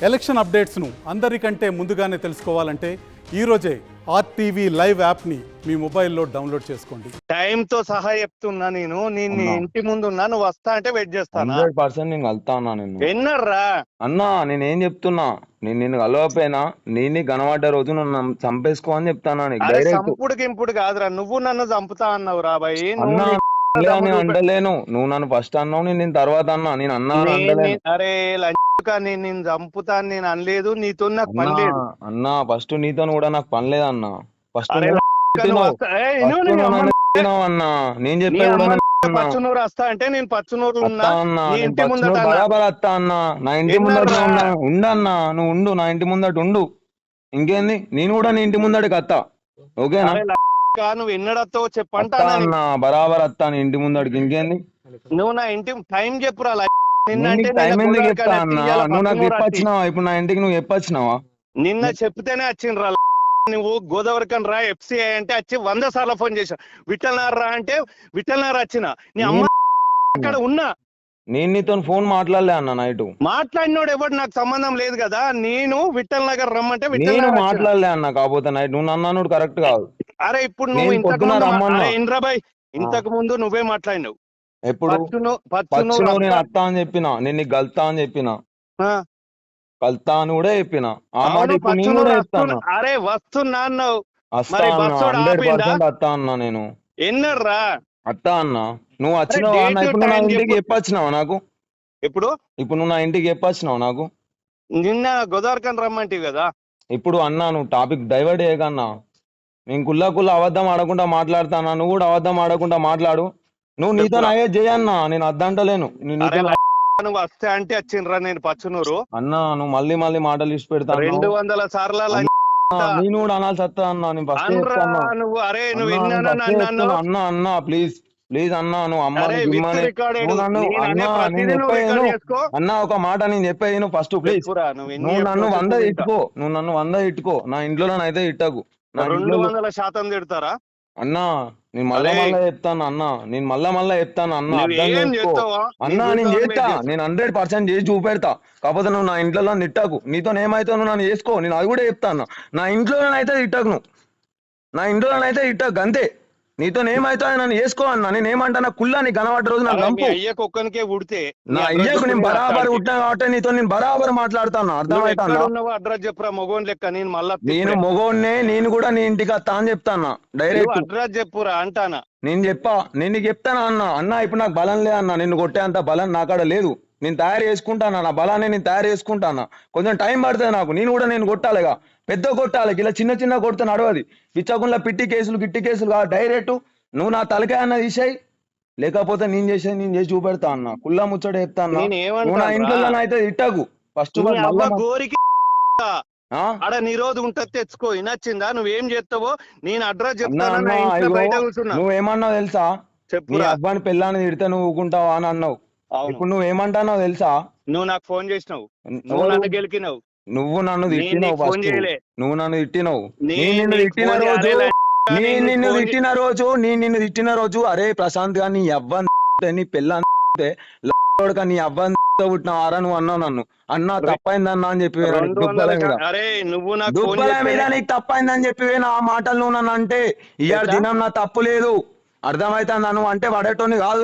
Election అప్డేట్స్ను అందరికంటే ముందుగానే తెలుసుకోవాలంటే ఈరోజే ఆర్టీవీ లైవ్ యాప్ని మీ మొబైల్లో డౌన్లోడ్ చేసుకోండి. టైంతో సహా చెప్తున్నా నేను నీ ఇంటి ముందు ఉన్నా, నువ్వు వస్తా అంటే వెయిట్ చేస్తాను. 100% నేను కలుతా ఉన్నా. నేను ఎన్నర్రా అన్నా నేనేం చెప్తున్నా, నేను నిన్ను కలవకపోయినా నేను కనబడ్డ రోజు నువ్వు నన్ను చంపేసుకో అని చెప్తానా నీకు అరే డైరెక్ట్. చంపుడు గింపుడు కాదురా, నువ్వు నన్ను చంపుతా అన్నావు రా బాయ్. అన్నా నేను అంటలేను, నువ్వు నన్ను ఫస్ట్ అన్నావు, నేను తర్వాత అన్నా. నేను అన్నా అంటలేను. అరే లంచుకా నేను చంపుతా అని నేను అనలేదు, నీతో నాకు పని లేదు అన్నా. ఫస్ట్ నీతో కూడా నాకు పని లేదన్నా. ఫస్ట్ అన్నా నేను చెప్పే పచ్చునూరు వస్తా అంటే నేను పచ్చునూరు ఉన్నా, నీ ఇంటి ముందట బరాబర్ వస్తా అన్నా. నా ఇంటి ముందట ఉండన్నా, నువ్వు ఉండు, నా ఇంటి ముందట ఉండు. ఇంకేంది, నేను కూడా నీ ఇంటి ముందటికి వస్తా. ఓకేనా? నువ్వు ఎన్నడతో చెప్పంటా అన్నా, బరాబర్ వస్తా నీ ఇంటి ముందటికి. ఇంకేంది, నువ్వు నా ఇంటి టైం చెప్పురా. టైం ఎందుకు చెప్తా అన్నా? నువ్వు నాకు చెప్పొచ్చినావా? ఇప్పుడు నా ఇంటికి నువ్వు చెప్పొచ్చినావా? నిన్న చెప్తేనే వచ్చిండ్రా. నువ్వు గోదావరికన్ రా FCI అంటే వచ్చి 100 సార్లు ఫోన్ చేసా. విఠల్నార్ రా అంటే విఠల్నార్ వచ్చిన, నీ అమ్మ అక్కడ ఉన్నా. నేను నీతో ఫోన్ మాట్లాడలే అన్న నైట్. మాట్లాడినోడు ఎవడు నాకు సంబంధం లేదు కదా. నేను విఠల్ నగర్ రమ్మంటే నేను మాట్లాడలే అన్న. కాకపోతే నైట్ నువ్వు నన్ను కరెక్ట్ కాదు. అరే ఇప్పుడు నువ్వు ఇంద్రాబాయ్ ఇంతకు ముందు నువ్వే మాట్లాడినావు. ఎప్పుడు నేను అత్తా అని చెప్పిన, నేను నీకు గల్తా అని చెప్పిన, కల్తా అని కూడా చెప్పిన. ఆ మాట ఇప్పుడు నేను కూడా చెప్తాను. అరే వస్తున్నా అన్నావు, వస్తా అన్న, 100% వస్తా అన్నా. నేను ఎన్నర్రా అత్తా అన్నా. నువ్వు వచ్చినావా అన్న? ఇప్పుడు నా ఇంటికి చెప్పొచ్చినావా నాకు? ఇప్పుడు నువ్వు నా ఇంటికి చెప్పొచ్చినావు నాకు? నిన్న గోదావరికన్ రమ్మంటివి కదా. ఇప్పుడు అన్నా నువ్వు టాపిక్ డైవర్ట్ చేయకన్నా. నేను కుల్లా అబద్ధం ఆడకుండా మాట్లాడతానా, నువ్వు కూడా అబద్ధం ఆడకుండా మాట్లాడు. నువ్వు నీతో అయ్యే చేయన్నా, నేను అద్దంటలేను. నువ్వు వస్తే అంటే వచ్చిండ్రా నేను పచ్చునూరు అన్నా. నువ్వు మళ్ళీ మాటలు ఇచ్చి పెడతా. 200 సార్లు నేను కూడా అనాల్సి వస్తా అన్నా. నేను ఫస్ట్ నువ్వు అరే నువ్వు అన్నా ప్లీజ్ అన్నా. నువ్వు అన్నా ఒక మాట నేను చెప్పేది నువ్వు ఫస్ట్ ప్లీజ్. నువ్వు నన్ను 100 ఇట్టుకో, నువ్వు నన్ను 100 ఇట్టుకో. నా ఇంట్లో అయితే ఇట్టకు. 200% తిడతారా అన్నా? నేను మళ్ళా చెప్తాను అన్నా, నేను మళ్ళా చెప్తాను అన్నా. అర్థం చేసుకో అన్నా. నేను చేస్తా, నేను 100% చేసి చూపెడతా. కాకపోతే నువ్వు నా ఇంట్లో తిట్టకు. నీతో ఏమైతే నువ్వు నన్ను చేసుకో, నేను అది కూడా చెప్తాను. నా ఇంట్లోనైతే తిట్టకు, నువ్వు నా ఇంట్లోనైతే తిట్టకు అంతే. నీతో ఏమైతే నన్ను చేసుకో అన్నా. నేను ఏమంటా, నా కుల్లా నీకు కనబడ్డ రోజు నాకు నంపు. ఒక్కనికే ఉడితే నా అయ్యకు నేను బరాబర్ ఉట్టినా కాబట్టి నీతో నేను బరాబర్ మాట్లాడతాను. అర్థమవుతా? అడ్రస్ చెప్పరా మొగోన్ లెక్క. నేను మళ్ళా నేను మొగోన్నే, నేను కూడా నీ ఇంటికి వస్తా అని చెప్తాను డైరెక్ట్. అడ్రస్ చెప్పురా అంటానా. నేను నీకు చెప్తానా అన్నా. ఇప్పుడు నాకు బలం లే అన్నా, నిన్ను కొట్టే అంత బలం నాకాడ లేదు. నేను తయారు చేసుకుంటానా, నా బలాన్ని నేను తయారు చేసుకుంటానా. కొంచెం టైం పడుతుంది నాకు. నేను కొట్టాలిగా, పెద్ద కొట్టాలి. ఇలా చిన్న కొడితే నడవది. పిచ్చకుండా గిట్టి కేసులు కాదు. డైరెక్ట్ నువ్వు నా తలకాయ అన్న తీసేయి, లేకపోతే నేను చేసి చూపెడతా అన్న. కుల్లా ముచ్చట చెప్తా అన్నా. నువ్వు నా ఇంట్లో అయితే ఇట్టకు ఫస్ట్. గోరికి ఆడ నీ రోజు ఉంటది తెచ్చుకో. నచ్చిందా? నువ్వేం చేస్తావో నేను అడ్రస్ చెప్తాను. నువ్వేమన్నావు తెలుసా? నీ అబ్బాని పెళ్ళాన్ని తిడితే నువ్వు ఊకుంటావా అని అన్నావు. ఇప్పుడు నువ్వేమంటావు తెలుసా? నువ్వు నాకు ఫోన్ చేసినావు, నువ్వు నన్ను గెలికినావు, నువ్వు నన్ను తిట్టినావు. నువ్వు నన్ను తిట్టినావు. నిన్ను తిట్టిన రోజు అరే ప్రశాంత్ గా నీ అవ్వ నీ పెళ్ళాన్ని నీ అవ్వ పుట్టినారా నువ్వు అన్నావు. నన్ను అన్నా తప్పైందన్నా అని చెప్పి దుబ్బల మీద నీకు తప్పైందని చెప్పి నా మాటలు నువ్వు నన్ను అంటే ఇవాళ దినం నా తప్పు లేదు. అర్థమైతుందా? నువ్వు అంటే పడేటోని కాదు.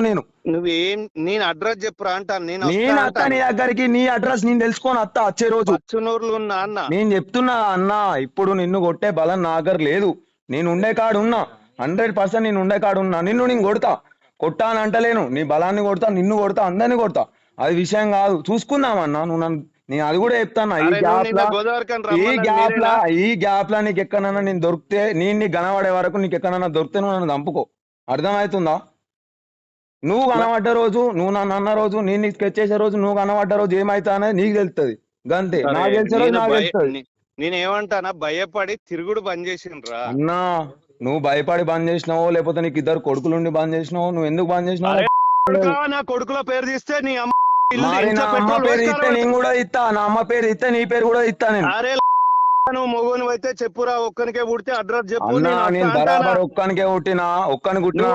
నేను అడ్రస్ చెప్పురా అంటాను. నేను అత్త నీ దగ్గరికి, నీ అడ్రస్ నేను తెలుసుకొని అత్త వచ్చే రోజు. నేను చెప్తున్నా అన్నా, ఇప్పుడు నిన్ను కొట్టే బలం నా దగ్గర లేదు. నేను ఉండే కాడు ఉన్నా, 100% నేను ఉండే కాడు ఉన్నా. నేను కొడతా, కొట్టా అని అంటలేను. నీ బలాన్ని కొడతా, నిన్ను కొడతా, అందరినీ కొడతా. అది విషయం కాదు, చూసుకుందామన్నా. నేను అది కూడా చెప్తాను. ఈ గ్యాప్ లా నీకు ఎక్కడన్నా నేను దొరికితే, నీ గనబడే వరకు నీకు ఎక్కడన్నా దొరికితే నువ్వు నన్ను చంపుకో. అర్థమవుతుందా? నువ్వు కనబడ్డ రోజు, నువ్వు నన్ను అన్న రోజు, నేను నీకు స్కెచ్ చేసే రోజు, నువ్వు కనబడ్డ రోజు ఏమైతా అనేది నీకు తెలుస్తుంది. గంతే. నాకు తెలిసే రోజు నాకు తెలుస్తుంది. నేనేమంటానా, భయపడి తిరుగుడు బంద్ చేసిండ్రా అన్నా. నువ్వు భయపడి బంద్ చేసినావో, లేకపోతే నీకు 2 కొడుకులుండి బంద్ చేసినావు. నువ్వు ఎందుకు బంద్ చేసినావు? నా కొడుకుల పేరు తీస్తే నీ అమ్మ పేరు ఇస్తే నేను కూడా ఇస్తా. నా అమ్మ పేరు ఇస్తే నీ పేరు కూడా ఇస్తా నేను. అరే నువ్వు మొగోను అయితే చెప్పురా, ఒక్కనికే పుడితే అడ్రస్ చెప్పు. నేను బరాబర్ ఒక్కనికే పుట్టినా, ఒక్కని పుట్టిన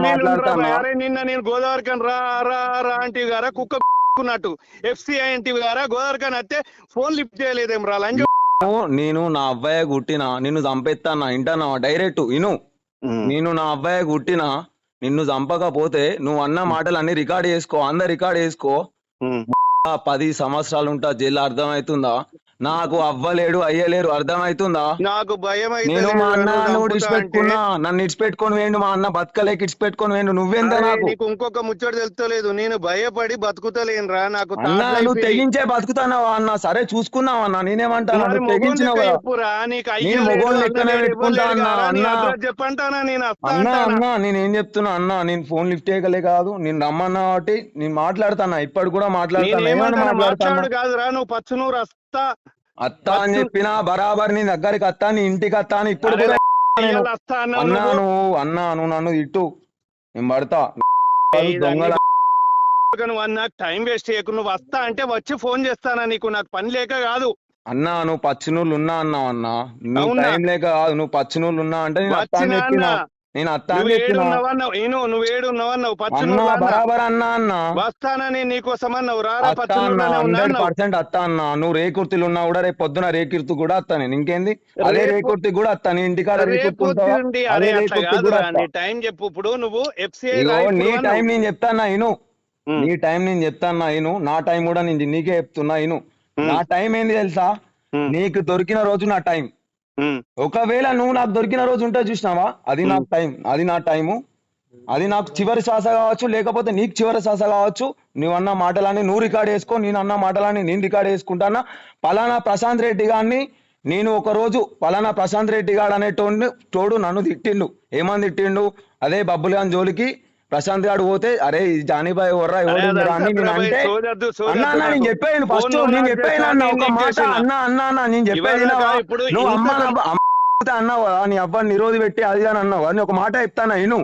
మాట్లాడతాను. నిన్న నేను గోదావరికన్ రా రా రా అంటే గారా కుక్క ఉన్నట్టు FCI ఎన్టీవీ గారా గోదావరికని అత్తే ఫోన్ లిఫ్ట్ చేయలేదేం రా లంజ. నేను నా అబ్బాయి గుట్టినా నిన్ను చంపేస్తానా ఇంటనా డైరెక్ట్ ఇను. నేను నా అబ్బాయి గుట్టినా నిన్ను చంపకపోతే నువ్వు అన్న మాటలు అన్ని రికార్డ్ చేసుకో, అందరు రికార్డ్ చేసుకో. 10 సంవత్సరాలు ఉంటా జైలు, అర్థమవుతుందా? నాకు అవ్వలేడు అయ్యలేరు, అర్థమవుతుందా? నాకు భయం అయితే నేను మా అన్న ఇడిచిపెట్టుకున్నా, నన్ను ఇడిచిపెట్టుకొని వేయండు, మా అన్న బతకలేక ఇడిచిపెట్టుకొని వేయండు. నువ్వెంత నాకు? నీకు ఇంకొక ముచ్చట తెలుస్తలేదు, నేను భయపడి బతుకుతలేనురా. నాకు అన్న నువ్వు తెగించే బతుకుతున్నావా అన్న? సరే చూసుకున్నావు అన్న, నేనేమంటాను? నువ్వు తెగించినావు కదా. నేను మొగోళ్ళు లెక్కనే పెట్టుకుంటా అన్న. అన్న చెప్పంటానా నేను అన్న అన్న నేనేం చెప్తున్నా అన్న, నేను ఫోన్ లిఫ్ట్ చేయగలే కాదు, నేను రమ్మన్నా కాబట్టి నేను మాట్లాడతానా, ఇప్పటి కూడా మాట్లాడతాను. కాదురా నువ్వు పచ్చునూరు వస్తా అత్తా అని చెప్పినా బరాబర్ నీ దగ్గరికి అత్తా, నీ ఇంటికి అత్తా అని ఇప్పుడు కూడా అన్నా నువ్వు నన్ను ఇట్టు నేను పడతా. దొంగల నువ్వు నాకు టైం వేస్ట్ చేయకు. నువ్వు వస్తా అంటే వచ్చి ఫోన్ చేస్తానా నీకు, నాకు పని లేక కాదు అన్నా. నువ్వు పచ్చినూళ్ళు ఉన్నా అన్నావు అన్న, నువ్వు టైం లేక కాదు, నువ్వు పచ్చినూళ్ళు ఉన్నా అంటే నేను అత్తా అని చెప్పినా. నేను అత్తా అని చెప్పినా నువ్వు ఏడున్నావన్నావు అన్నా, బరాబర్ అన్నా అన్న వస్తానని నీకోసం అన్నావు. 100% అత్తా అన్నా. నువ్వు రేకుర్తిలు ఉన్నా కూడా రేపు పొద్దున రేకుర్తి కూడా వస్తా నేను. ఇంకేంది, అదే రేకుర్తి కూడా వస్తా. నీ ఇంటికాడ టైం చెప్పు. ఇప్పుడు నువ్వు నీ టైం నేను చెప్తాన్నా ఇను, నీ టైం నేను చెప్తాన్నా ఇను. నా టైం కూడా నేను నీకే చెప్తున్నా ఇను. నా టైం ఏంది తెలుసా? నీకు దొరికిన రోజు నా టైం. ఒకవేళ నువ్వు నాకు దొరికిన రోజు ఉంటే చూసినావా, అది నాకు టైం, అది నా టైము, అది నాకు చివరి శ్వాస కావచ్చు, లేకపోతే నీకు చివరి శ్వాస కావచ్చు. నువ్వు అన్న మాటలని నువ్వు రికార్డ్ చేసుకో, నేను అన్న మాటలని నేను రికార్డ్ చేసుకుంటానా. పలానా ప్రశాంత్ రెడ్డి గారిని నేను ఒక రోజు పలానా ప్రశాంత్ రెడ్డి గారు అనేటోడు నన్ను తిట్టిండు. ఏమని తిట్టిండు? అదే బబ్బులు గాని జోలికి ప్రశాంత్ గారు పోతే, అరే జానీబాయ్ ఎవర్రా ఎవరు అని నేను అంటే, అన్న అన్న నేను చెప్పాను ఫస్ట్, నేను చెప్పాను అన్న ఒక మాట, అన్న అన్న అన్న నేను చెప్పేది నువ్వు అమ్మ అన్నావు నీ అబ్బాయి నిరోధి పెట్టి అది అని అన్నావు అని ఒక మాట చెప్తాను నేను.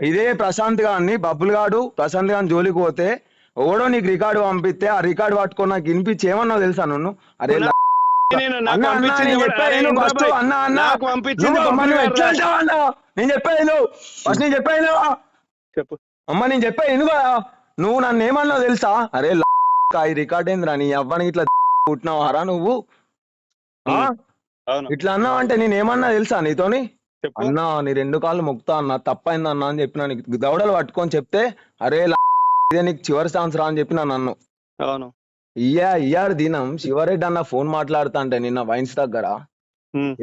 ఇదే ప్రశాంత్ గారిని బబ్బులు గాడు ప్రశాంత్ గారిని జోలికి పోతే ఓడో నీకు రికార్డు పంపిస్తే ఆ రికార్డు పట్టుకొని నాకు వినిపించి ఏమన్నావు తెలుసా నన్ను? అరే అన్న అన్న నేను చెప్పాను ఫస్ట్, అన్న అన్న నేను చెప్పాను ఫస్ట్, నేను చెప్పాను అమ్మ, నేను చెప్పాను నువ్వు నన్ను ఏమన్నావు తెలుసా? అరే ఈ రికార్డ్ ఏందిరా, నీ అవ్వనికి ఇట్లా పుట్టినావారా నువ్వు ఇట్లా అన్నావు అంటే నేను ఏమన్నా తెలుసా నీతోని? అన్నా నీ 2 కాళ్ళు మొక్కుతా అన్న, తప్పైందన్నా అని చెప్పినా. నీకు దవడలు పట్టుకొని చెప్తే, అరే ఇదే నీకు చివరి సంవత్సరం అని చెప్పినా నన్ను. ఇయ్యాడు దినం శివరెడ్డి అన్న ఫోన్ మాట్లాడుతా అంటే నిన్న వైన్స్ దగ్గర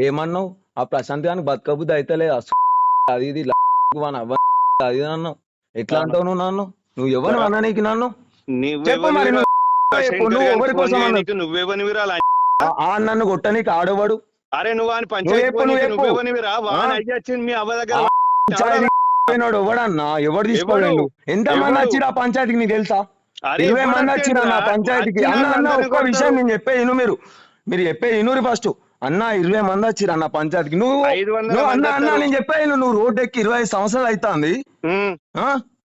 ఏమన్నావు? ఆ ప్రశాంత్ గారికి బతకబుద్ధి అయితే లేదు, అది ఇది అది అన్నావు. ఎట్లా అంటావు నువ్వు నన్ను? నువ్వు ఎవరు అన్నా నీకు నన్ను? చెప్పు మరి, నువ్వు ఎవరి కోసం నన్ను కొట్టనీకి ఆడవాడు? అరే నువ్వు ఎవడన్నా ఎవడు తీసుకోలేడు? ఎంత మంది వచ్చిరా పంచాయతీకి నీకు తెలుసా? 20 మంది వచ్చిరా నా పంచాయతీకి. అన్న అన్న ఒక్క విషయం నేను చెప్పే మీరు చెప్పే ఇనురి ఫస్ట్. అన్న 20 మంది వచ్చిరా నా పంచాయతీకి. నువ్వు అన్న అన్న నేను చెప్పే నువ్వు రోడ్డు ఎక్కి 25 సంవత్సరాలు అవుతుంది.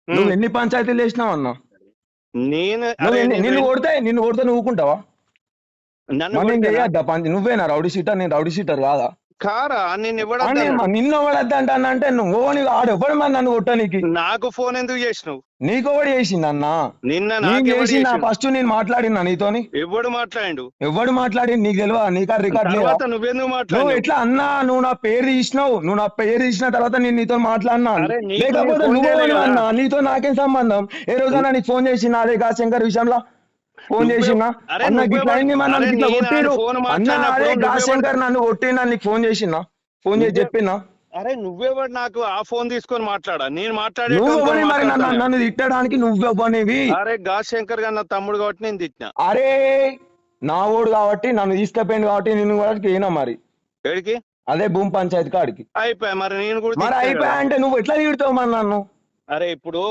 నువ్వు ఎన్ని పంచాయతీలు వేసినావు అన్న? నిన్ను కొడితే నువ్వు ఊకుంటావా? నువ్వేనా రౌడీ షీటర్? నేను రౌడీ షీటర్ కాదా? నిన్ను ఎవడద్దంట అంటే నువ్వు ఆడెవ్వడు మరి నన్ను కొట్టడానికి. నాకు ఫోన్ ఎందుకు చేసినావు? నీకు ఎవడు చేసింది అన్న? నిన్న ఫస్ట్ నేను మాట్లాడినా నీతోని. ఎవడు మాట్లాడిండు? ఎవడు మాట్లాడి నీకు తెలియదా? నీకా రికార్డ్ లేదా? నువ్వు ఎట్లా అన్నా నువ్వు నా పేరు తీసినావు, నువ్వు నా పేరు తీసిన తర్వాత నేను నీతో మాట్లాడినా. లేకపోతే నువ్వు అన్నా నీతో నాకేం సంబంధం? ఏ రోజైనా నీకు ఫోన్ చేసినా అదే గాశంకర్ విషయంలో ఫోన్ చేసినా? అన్న గిట్లా కొట్టిరు అన్న, అదే గాశంకర్ నన్ను కొట్టినా నీకు ఫోన్ చేసినా? ఫోన్ చేసి చెప్పినా? అరే నువ్వెవడు నాకు ఆ ఫోన్ తీసుకొని మాట్లాడా? నేను మాట్లాడే మరి నన్ను తిట్టడానికి నువ్వెవ్వనివి? అరే గాశంకర్ గారు నా తమ్ముడు కాబట్టి నేను తిట్టినా. అరే నా ఓడు కాబట్టి నన్ను తీసుకుపోయింది కాబట్టి నేను కూడా అయినా మరి ఎడికి అదే భూమి పంచాయతీ కాడికి అయిపోయా. మరి నేను కూడా మరి అయిపోయా అంటే నువ్వు ఎట్లా తిడతావు మరి నన్ను? అరే ఇప్పుడు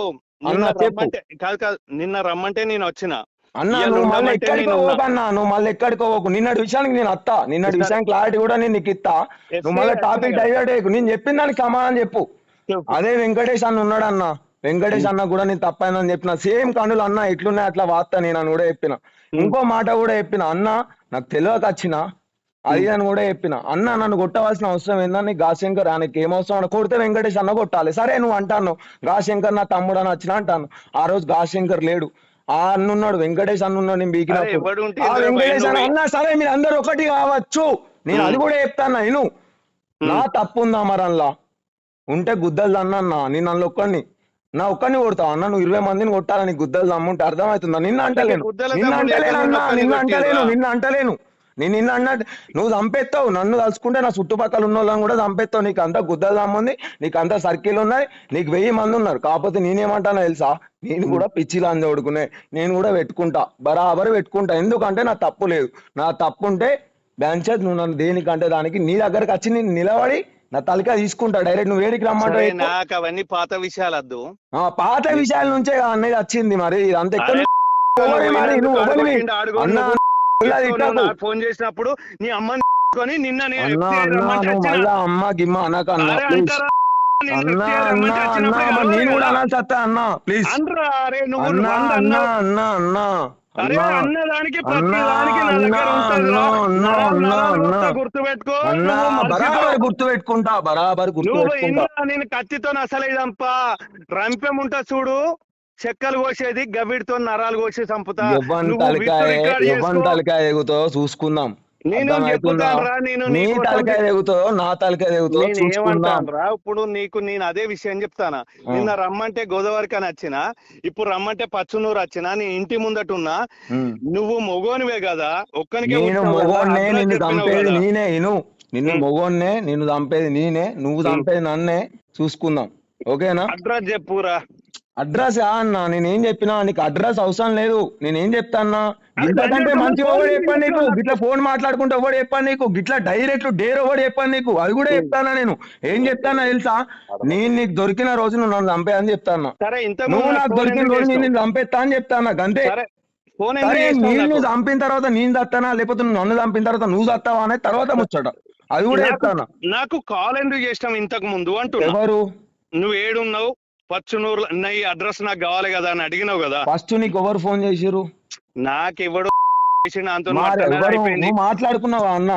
కాదు నిన్న రమ్మంటే నేను వచ్చిన. అన్నా నువ్వు మళ్ళీ ఎక్కడికో పోకన్నా, నువ్వు మళ్ళీ ఎక్కడికో పోకు. నిన్నటి విషయానికి నేను అత్తా, నిన్నటి విషయానికి క్లారిటీ కూడా నేను నీకు ఇస్తా. నువ్వు మళ్ళీ టాపిక్ డైవర్ట్ అయ్యకు. నేను చెప్పిన దానికి సమాధానం చెప్పు. అదే వెంకటేష్ అన్న ఉన్నాడు అన్న, వెంకటేష్ అన్న కూడా నేను తప్పైందని చెప్పిన. సేమ్ కనులు అన్న ఎట్లున్నాయి అట్లా వాస్తా నేను అని కూడా చెప్పిన. ఇంకో మాట కూడా చెప్పిన, అన్న నాకు తెలియక వచ్చిన అది అని కూడా చెప్పిన. అన్న నన్ను కొట్టవలసిన అవసరం ఏందని గాశంకర్ ఆయనకి ఏమవసరం? కొడితే వెంకటేష్ అన్న కొట్టాలి. సరే నువ్వు అంటాను గాశంకర్ నా తమ్ముడు అని వచ్చిన అంటాను. ఆ రోజు గాశంకర్ లేడు. ఆ అన్నున్నాడు వెంకటేష్ అన్నున్నాడు నేను అరే బీకినప్పుడు ఎవడు ఉంటే ఆ ఏందిరా భయ్ వెంకటేష్ నువ్వు అన్న సరే మీరు అందరు ఒకటి కావచ్చు నేను అది కూడా చెప్తాను నేను నా తప్పు ఉందా మరి అందులో ఉంటే గుద్దలు అన్న నేను అందులో ఒక్కడిని నా ఒక్కడిని కొడతావు అన్న నువ్వు 20 మందిని కొట్టాలని గుద్దలు దమ్ముంటే అర్థమవుతుందా నిన్న అంటలేను గుద్దల నిన్న దమ్ము లేక అంటలేను నిన్ను అన్న ఒక్కడిని నిన్న అంటలేను కొట్టిర్రా? నిన్న అంటలేను నేను నిన్న అన్నట్టు నువ్వు చంపేస్తావు నన్ను తలుచుకుంటే నా చుట్టుపక్కల ఉన్న వాళ్ళని కూడా చంపేస్తావు నీకు అంత గుద్దలు దమ్ముంది నీకు అంత సర్కిల్ ఉన్నాయి నీకు 1000 మంది ఉన్నారు కాకపోతే నేనేమంటానో తెలుసా నేను కూడా పిచ్చిలు అంది ఓడుకునే నేను కూడా పెట్టుకుంటా బరాబర్ పెట్టుకుంటా ఎందుకంటే నా తప్పు లేదు నా తప్పు ఉంటే బ్యాంచేత్ నువ్వు నన్ను దేనికంటే దానికి నీ దగ్గరకు వచ్చి నేను నిలబడి నా తలకాయ తీసుకుంటా డైరెక్ట్ నువ్వు వేడికి సరే, రమ్మంటావు నాకు అవన్నీ పాత విషయాలు వద్దు. పాత విషయాల నుంచే అనేది వచ్చింది మరి ఇదంతా ఎక్కడ అరే, ఎవరివి మరి ఎందుకు నువ్వు ఎవరివి? ఆడుకోకుండా ఆడుకో, అన్నా, నువ్వు ఇలా నువ్వు తిట్టకు. నాకు ఫోన్ చేసినప్పుడు నీ అమ్మని కొని నిన్న నేను అన్నా FCI అన్నా రమ్మంటే నువ్వు వచ్చిన. మళ్ళా అమ్మ గిమ్మ అనకన్నా అరే ప్లీజ్ అంటారా? నిన్ను అన్నా FCI అన్నా రమ్మంటే అన్నా వచ్చినప్పుడు మరి నేను కూడా ఎవరు? అనాల్సి వస్తా అన్నా ప్లీజ్ అనరా, అరే నువ్వు అన్నా వంద అన్నా అన్నావు. అన్నా అన్నా అరే అన్నా అన్నదానికి ప్రతి అన్నా దానికి నా దగ్గర అన్నా ఉంటుందిరా. అన్నా నరాలు అన్నా నరాలు అన్నా వస్తా, గుర్తుపెట్టుకో. అన్నా నువ్వు మర్చిపో. బరాబర్ గుర్తు పెట్టుకుంటా బరాబర్ గుర్తు నువ్వు పెట్టుకుంటా ఇంట్లో నేను కత్తితో అసలు ఇదంపా రంపెం ఉంటా చూడు, చెక్కలు కోసేది గవిడితో నరాలు కోసి చంపుతా. ఎవ్వని నువ్వు విత్తు తలకాయ రికార్డ్ ఎవ్వని చేసుకో. తలకాయ ఎగుతావో చూసుకుందాం నేను అర్థమవుతుందా చెప్పుతానురా, నేను నీ నీకోసం తలకాయ ఎగుతావో నా తలకాయ ఎగుతావో నేను చూసుకుందాం ఏమంటానురా, ఇప్పుడు నీకు నేను అదే విషయం చెప్తానా. నిన్న రమ్మంటే గోదావరికి అని వచ్చిన, ఇప్పుడు రమ్మంటే పచ్చునూరు వచ్చిన, నీ ఇంటి ముందట ఉన్నా. ఉమ్. నువ్వు మొగోనివే కదా, ఒక్కనికే నేను పుట్టావు కదా, మొగోన్నే అడ్రస్ నిన్ను చెప్పినావు చంపేది కదా. నేనే నిన్ను మొగోన్నే నిన్ను చంపేది నేనే నువ్వు చంపేది నన్నే చూసుకుందాం ఓకేనా అడ్రస్ చెప్పురా. అడ్రస్ అన్నా నేనేం చెప్పినా నీకు అడ్రస్ అవసరం లేదు నేనేం చెప్తాన్నా అరే ఇంతకంటే అడ్రస్ మంచిగా ఫోన్ ఎవడు చెప్పాను నీకు చేసి గిట్లా ఫోన్ మాట్లాడుకుంటే ఎవడు చెప్పాను నీకు గిట్లా డైరెక్ట్ డేర్ ఎవడు చెప్పాను నీకు అది కూడా చెప్తానా నేను ఏం చెప్తానా తెలుసా నేను నీకు దొరికిన రోజు నువ్వు నన్ను చంపే అని చెప్తానా సరే, ఇంతకు నువ్వు ముందు నాకు ఫోన్ దొరికిన ఎందుకు రోజు నేను చేసినావు? నిన్ను చంపేస్తా అని చెప్తానా గంతే సరే, ఫోన్ సరే ఎందుకు చేసినావు నేను నాకు? చంపిన తర్వాత నేను చస్తానా లేకపోతే నువ్వు నన్ను చంపిన తర్వాత నువ్వు చస్తావా అనే తర్వాత ముచ్చట అది కూడా చెప్తానా నాకు కాల్ ఎందుకు చేసినావు ఇంతకు ముందు అంటున్నా. ఎవరు నువ్వు ఏడున్నావు, పచ్చునూరు నీ అడ్రస్ నాకు కావాలి కదా అని అడిగినావు కదా. ఫస్ట్ నీకు ఎవరు ఫోన్ చేసిరు నాకు ఎవడు చేసిన అంతో మరి ఎవరు అయిపోయింది, నువ్వు మాట్లాడుకున్నావా అన్న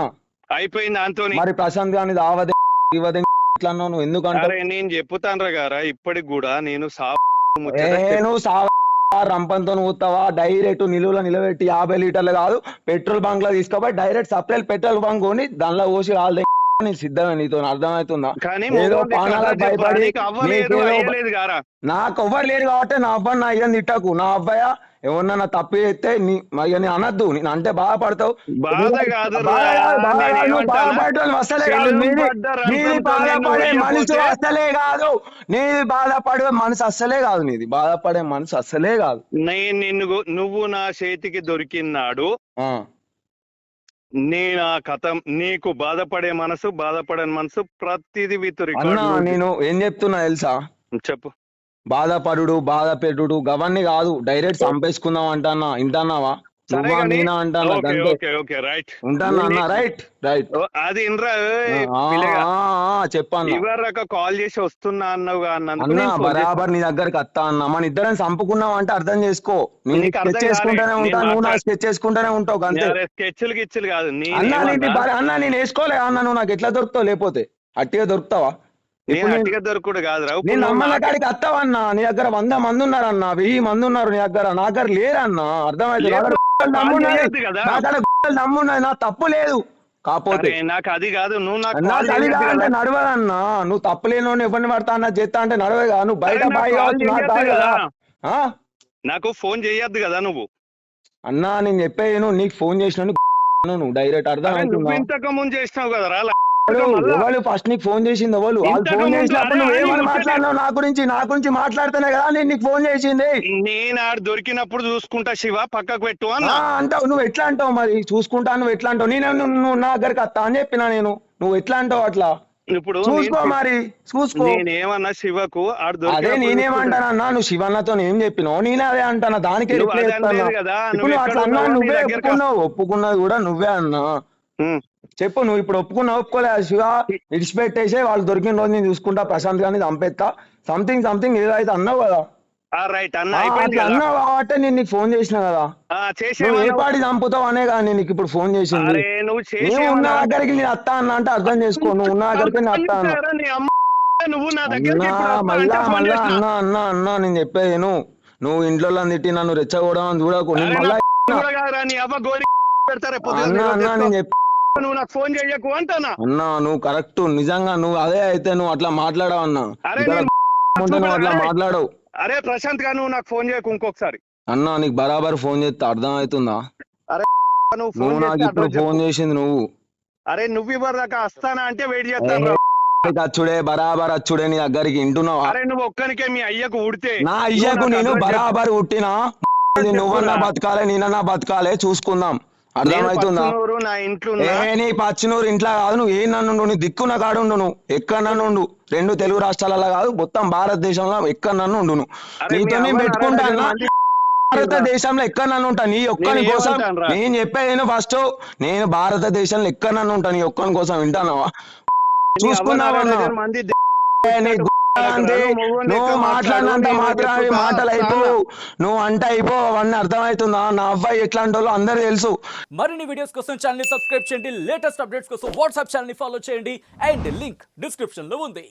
అయిపోయింది అంతోని. మరి ప్రశాంత్ గాని దావదే ఇవదే ఇట్లా అన్నావు నువ్వు ఎందుకంటే అరే నేను చెప్పుతాను గారా, ఇప్పటికి కూడా నేను నువ్వు రంపంతో ఊతావా డైరెక్ట్ నిలువలో నిలబెట్టి 50 లీటర్లు కాదు పెట్రోల్ బంక్ లో తీసుకోపోయి డైరెక్ట్ సపరేట్ పెట్రోల్ బంక్ కొని దానిలో పోసి రాళ్ళ సిద్ధమే నీతో అర్థమవుతుందా కానీ ఏదో పానాలకు భయపడి అవ్వలేదు గారా. నాకు ఎవ్వరు లేరు కాబట్టి నా అబ్బాయి నా అయ్యని తిట్టకు నా అబ్బాయ ఎవరన్నా నా తప్పు చేస్తే నీ అనద్దు నేను అంటే బాధపడతావు బాధ కాదు బాధపడటం అసలే కాదు నీది బాధపడే మనసు అసలే కాదు నీది బాధపడే మనసు అస్సలే కాదు నీది బాధపడే మనసు అస్సలే కాదు నేను నువ్వు నా చేతికి దొరికినాడు నేను ఆ కథ నీకు బాధపడే మనసు బాధపడని మనసు ప్రతిదీ విత్ అన్నా నేను ఏం చెప్తున్నా తెలుసా చెప్పు. బాధపడు బాధ పెట్టుడు గవన్నీ కాదు డైరెక్ట్ చంపేసుకుందాం అంటానా వింటాన్నావా నువ్వా నేనా అంటానా ఉంటానా అన్న రైట్ రైట్ అది చెప్పన్నా ఇవరక కాల్ చేసి వస్తున్నా అన్నావు అన్న బరాబర్ నీ దగ్గరకు వస్తా అన్న మన ఇద్దరం చంపుకున్నాం అంటే అర్థం చేసుకో నేను స్కెచ్ చేసుకుంటానే ఉంటా నువ్వు నా స్కెచ్ చేసుకుంటానే ఉంటావు అంతే స్కెచ్లు గిచ్చులు కాదు అన్న నేను వేసుకోలే అన్న నువ్వు నాకు ఎట్లా దొరుకుతావు లేకపోతే అట్టిగా దొరుకుతావా దొరకడు కాదురా. నేను నమ్మన్న కాడికి వస్తావన్నా నీ దగ్గర 100 మంది ఉన్నారన్న 1000 మంది ఉన్నారు నీ దగ్గర నా దగ్గర లేరన్నా అర్థమైతే నమ్మున్నది నా తప్పు లేదు కాకపోతే నాకు అది కాదు నువ్వు నాకు అది కాదంటే నడవదన్నా నువ్వు తప్పు లేని ఎవరిని పడతా అన్న చేస్తా అంటే నడవేగా నువ్వు బయట బాయ్ కావచ్చు నాకు బాయ్ కదా నాకు ఫోన్ చెయ్యొద్దు కదా నువ్వు అన్నా నేను చెప్పేది నీకు ఫోన్ చేసిన నువ్వు డైరెక్ట్ అర్థం ఇంతకు ముందు చేసినావు కదరా. ఎవరు ఫస్ట్ నీకు ఫోన్ చేసింది ఎవరు వాళ్ళు ఫోన్ చేసినప్పుడు నువ్వేమని మాట్లాడినావు నా గురించి మాట్లాడుతున్నా కదా నేను నీకు ఫోన్ చేసింది నేను ఆడు దొరికినప్పుడు చూసుకుంటా శివ పక్కకు పెట్టు అంటావు నువ్వు ఎట్లా అంటావు మరి చూసుకుంటా నువ్వు ఎట్లా అంటావు నేను నువ్వు నా దగ్గరికి వస్తా అని చెప్పినా నేను నువ్వు ఎట్లా అంటావు అట్లా ఇప్పుడు చూసుకో మరి చూసుకో నేనేమన్నా శివకు అదే నేనేమంటానన్నా నువ్వు శివన్నతో ఏం చెప్పినావు నేనే అదే అంటానా దానికే రిప్లై ఇస్తాను ఇప్పుడు నువ్వు అట్లా అన్నా నువ్వే ఒప్పుకున్నది కూడా నువ్వే అన్నా చెప్పు నువ్వు ఇప్పుడు ఒప్పుకోలే శివ విడిచిపెట్టేసే వాళ్ళు దొరికిన రోజు నేను చూసుకుంటా ప్రశాంత్ గారిని చంపేస్తా సంథింగ్ ఏదో అయితే అన్నావు కదా అన్నావు కాబట్టి నేను నీకు ఫోన్ చేసిన కదా నువ్వు ఏ పాటి చంపుతావు అనే కదా నేను నీకు ఇప్పుడు ఫోన్ చేసింది నువ్వు ఉన్న దగ్గరికి నేను వస్తా అన్నా అంటే అర్థం చేసుకో నువ్వు ఉన్న దగ్గరికి నేను వస్తా అన్నా మళ్ళా అన్నా నేను చెప్పేది నువ్వు ఇంట్లో తిట్టి నన్ను రెచ్చగొడమని చూడకు. నేను అరే మళ్ళా నా కూడా కాదురా, నీ అవ్వ గోరి పెడతారే అన్నా అన్నా నేను చెప్పి నువ్వు నాకు ఫోన్ చేయకు అంటానా. అన్నా నువ్వు కరెక్ట్, నిజంగా నువ్వు అదే అయితే నువ్వు అట్లా మాట్లాడవు అన్నా. అరే ఇక్కడ ఉంటే నువ్వు అట్లా మాట్లాడవు. అరే ప్రశాంత్ గా నువ్వు నాకు ఫోన్ చేయకు ఇంకొకసారి. అన్నా నీకు బరాబర్ ఫోన్ చేస్తే అర్థం అవుతుందా? నువ్వు నువ్వు ఫోన్ నాకు చేస్తే ఇప్పుడు అడ్రస్ ఫోన్ చెప్పు. చేసింది నువ్వు. అరే నువ్వు ఇవ్వరు దాకా వస్తానా అంటే వెయిట్ చేస్తాను. అచ్చుడే బరాబర్ అచ్చుడే నీ దగ్గరికి వింటున్నావా? అరే నువ్వు ఒక్కనికే మీ అయ్యకు ఉడితే నా అయ్యకు నేను బరాబర్ పుట్టినా, నువ్వన్నా బతకాలే నేనన్నా బతకాలే, చూసుకుందాం. అర్థమవుతుందా? నా ఇంట్లో నీ పచ్చినూరు ఇంట్లో కాదు, నువ్వు ఏ నన్ను నీ దిక్కు నా కాడు ఉండు, నువ్వు ఎక్కడ నన్ను ఉండు. 2 తెలుగు రాష్ట్రాలలో కాదు, మొత్తం భారతదేశంలో ఎక్కడ నన్ను ఉండు. నీతో నేను పెట్టుకుంటా భారతదేశంలో ఎక్కడ నన్ను ఉంటా నీ ఒక్కని కోసం. నేను చెప్పేది ఫస్ట్, నేను భారతదేశంలో ఎక్కడ నన్ను ఉంటా నీ ఒక్కని కోసం. వింటానావా? చూసుకున్నావన్నా నువ్వు మాట్లాడినంత మాత్రం మాటలు అయిపోవు, నువ్వు అంటే అయిపో. అవన్నీ అర్థమవుతుందా? నా అబ్బాయి ఎట్లాంటి వాళ్ళు అందరూ తెలుసు. మరిన్ని వీడియోస్ కోసం ఛానల్ ని సబ్స్క్రైబ్ చేయండి, లేటెస్ట్ అప్డేట్స్ కోసం వాట్సాప్ ఛానల్ ని ఫాలో చేయండి అండ్ లింక్ డిస్క్రిప్షన్ లో ఉంది.